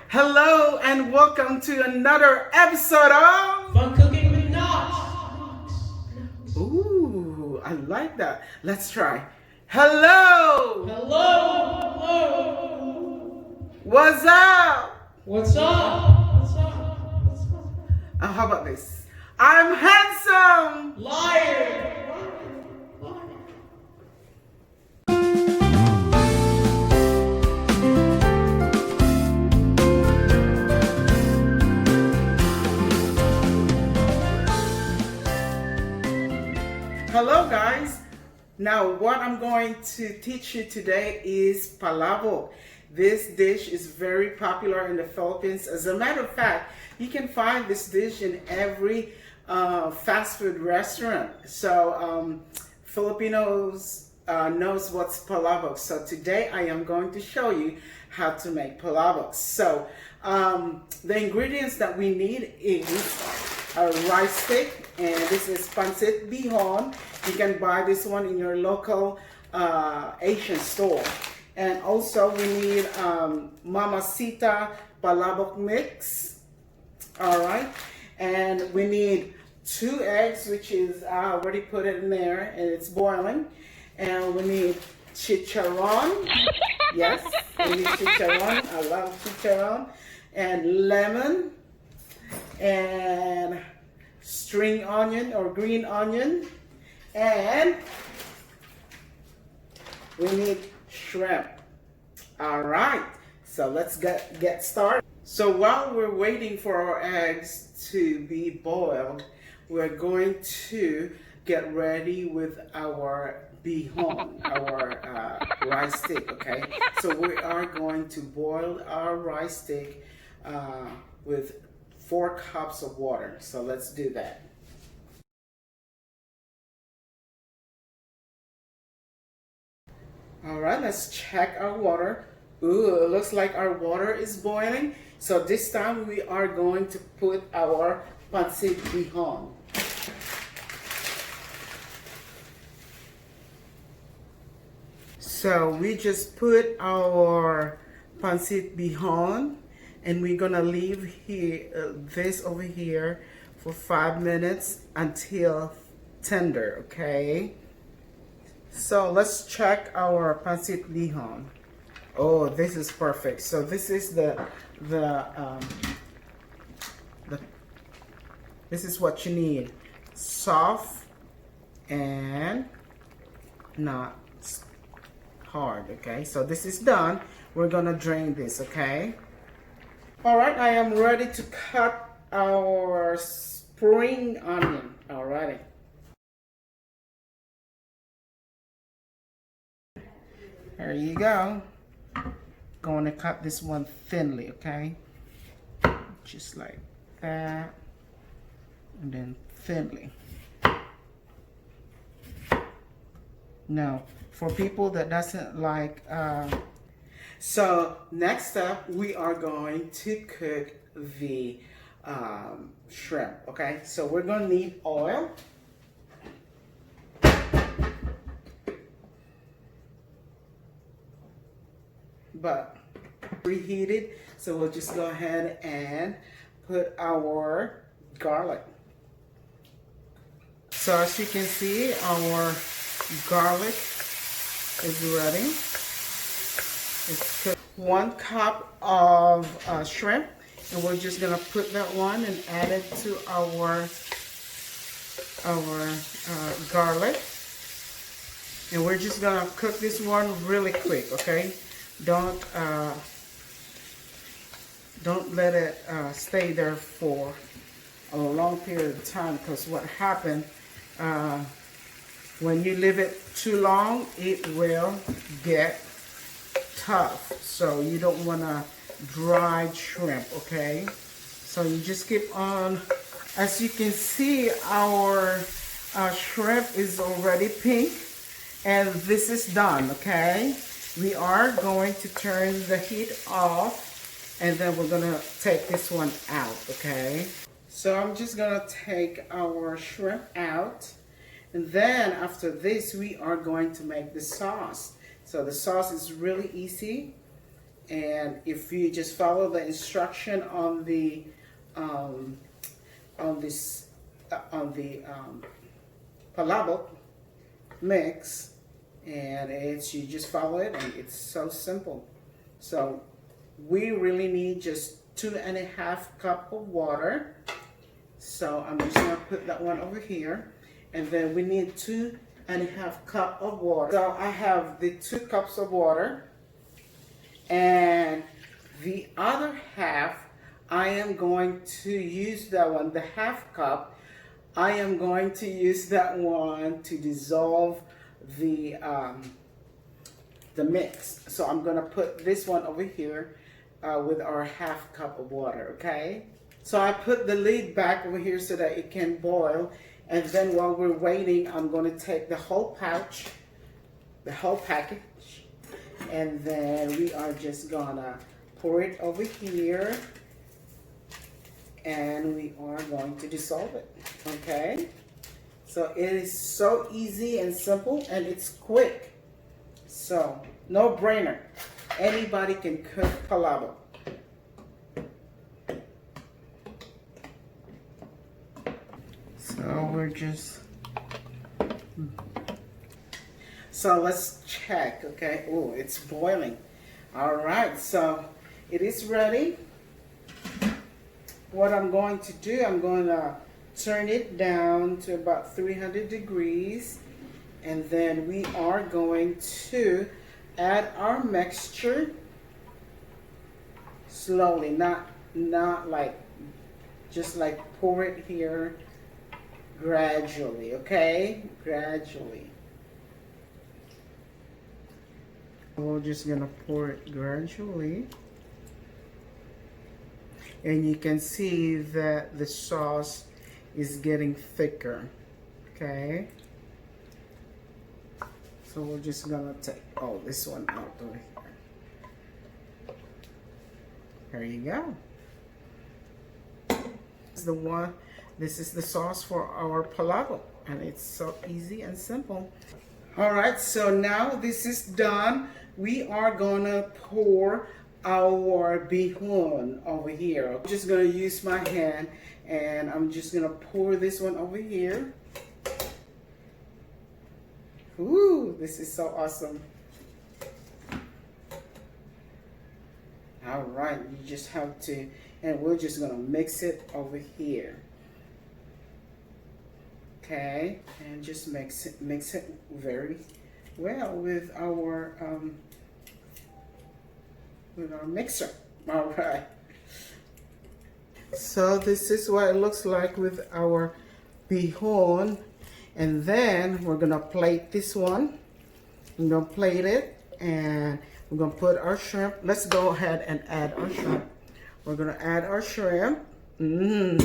Hello and welcome to another episode of Fun Cooking with Knox. Ooh, I like that. Let's try. Hello! Hello. Hello. What's up? What's up? What's up? What's up? How about this? I'm handsome! Liar. Hello guys. Now what I'm going to teach you today is palabok. This dish is very popular in the Philippines. As a matter of fact, you can find this dish in every fast food restaurant. So Filipinos knows what's palabok. So today I am going to show you how to make palabok. So the ingredients that we need is a rice stick, and this is pansit behon. You can buy this one in your local Asian store. And also we need mamacita palabok mix. All right, and we need 2 eggs, which is I already put it in there and it's boiling. And we need chicharron. Yes, we need chicharron. I love chicharron. And lemon and string onion or green onion, and we need shrimp. All right, so let's get started. So while we're waiting for our eggs to be boiled, we're going to get ready with our behon, our rice stick. Okay, so we are going to boil our rice stick with 4 cups of water. So let's do that. All right, let's check our water. Ooh, it looks like our water is boiling. So this time we are going to put our pansit behon. So we just put our pansit behon, and we're gonna leave here this over here for 5 minutes until tender. Okay, so let's check our pansit behon. Oh, this is perfect. So this is this is what you need: soft and not hard. Okay, so this is done. We're gonna drain this. Okay. All right, I am ready to cut our spring onion. Alrighty. There you go. Going to cut this one thinly, okay? Just like that. And then thinly. Now, for people that doesn't like so next up, we are going to cook the shrimp. Okay, so we're going to need oil. But preheated, so we'll just go ahead and put our garlic. So as you can see, our garlic is ready. It's cooked. 1 cup of shrimp, and we're just gonna put that one and add it to our garlic, and we're just gonna cook this one really quick. Okay, don't let it stay there for a long period of time, because what happened when you leave it too long, it will get tough. So you don't want to dried shrimp. Okay, so you just keep on. As you can see, our shrimp is already pink, and this is done. Okay, we are going to turn the heat off, and then we're gonna take this one out. Okay, so I'm just gonna take our shrimp out, and then after this we are going to make the sauce. So the sauce is really easy. And if you just follow the instruction on the palabok mix, and you just follow it, and it's so simple. So we really need just 2.5 cups of water. So I'm just gonna put that one over here, and then we need 2.5 cups of water. So I have the 2 cups of water, and the other half I am going to use that one, the half cup. I am going to use that one to dissolve the mix. So I'm gonna put this one over here with our half cup of water, okay? So I put the lid back over here so that it can boil, and then while we're waiting, I'm gonna take the whole pouch, the whole package, and then we are just gonna pour it over here, and we are going to dissolve it, okay? So it is so easy and simple, and it's quick. So no brainer. Anybody can cook palabok. So we're just, so let's check, okay? Oh, it's boiling. All right, so it is ready. What I'm going to do, I'm going to turn it down to about 300 degrees, and then we are going to add our mixture slowly, not like, just like pour it here gradually, okay? Gradually. We're just gonna pour it gradually. And you can see that the sauce is getting thicker, okay? So we're just gonna take this one out over here. There you go. This is the sauce for our palabok, and it's so easy and simple. All right, so now this is done. We are gonna pour our behon over here. I'm just gonna use my hand, and I'm just gonna pour this one over here. Ooh, this is so awesome. All right, you just have to, and we're just gonna mix it over here. Okay, and just mix it very well with our mixer. All right. So this is what it looks like with our behon, and then we're gonna plate this one. We're gonna plate it, and we're gonna put our shrimp. Let's go ahead and add our shrimp. We're gonna add our shrimp. Yum,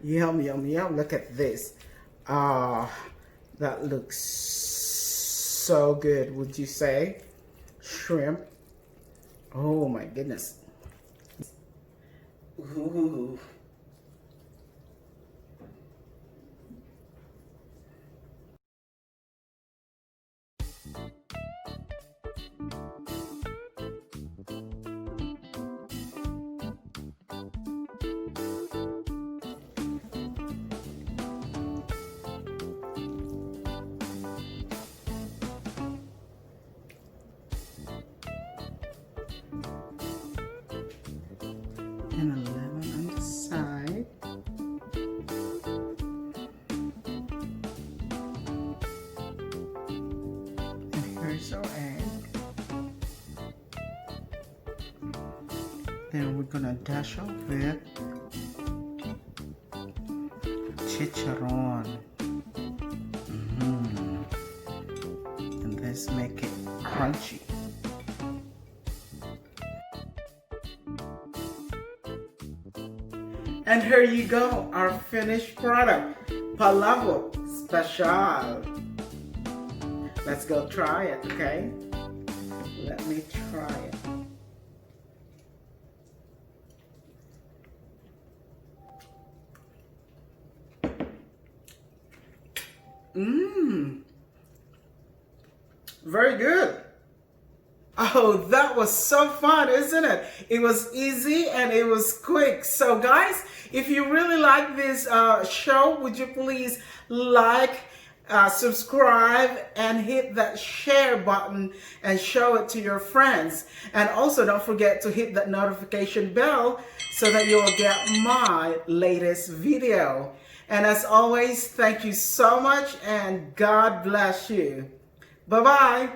yum, yum. Look at this. Ah, that looks so good, would you say? Shrimp. Oh my goodness. Ooh. And a lemon on the side. And here's our egg. Then we're gonna dash off with chicharron. And let's make it crunchy. And here you go, our finished product, Palabok Espesyal. Let's go try it, okay? Let me try it. Very good. Oh, that was so fun, isn't it? It was easy and it was quick. So guys, if you really like this show, would you please like, subscribe, and hit that share button and show it to your friends. And also don't forget to hit that notification bell so that you'll get my latest video. And as always, thank you so much and God bless you. Bye-bye.